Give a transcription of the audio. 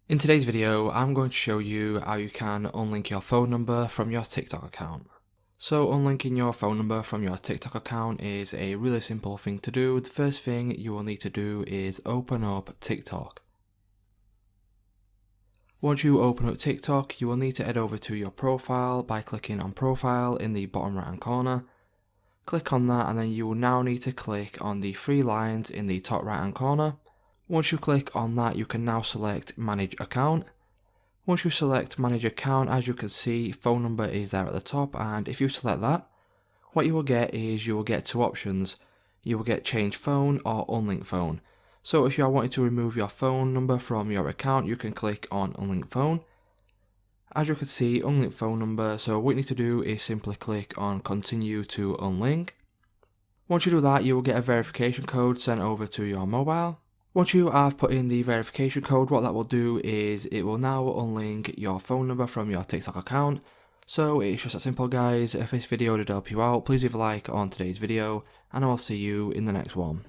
In today's video, I'm going to show you how you can unlink your phone number from your TikTok account. So unlinking your phone number from your TikTok account is a really simple thing to do. The first thing you will need to do is open up TikTok. Once you open up TikTok, you will need to head over to your profile by clicking on profile in the bottom right hand corner. Click on that and then you will now need to click on the three lines in the top right hand corner. Once you click on that, you can now select manage account. Once you select manage account, as you can see, phone number is there at the top, and if you select that, what you will get is you will get two options. You will get change phone or unlink phone. So if you are wanting to remove your phone number from your account, you can click on unlink phone. As you can see, unlink phone number, so what you need to do is simply click on continue to unlink. Once you do that, you will get a verification code sent over to your mobile. Once you have put in the verification code, what that will do is it will now unlink your phone number from your TikTok account. So it's just that simple, guys. If this video did help you out, please leave a like on today's video and I'll see you in the next one.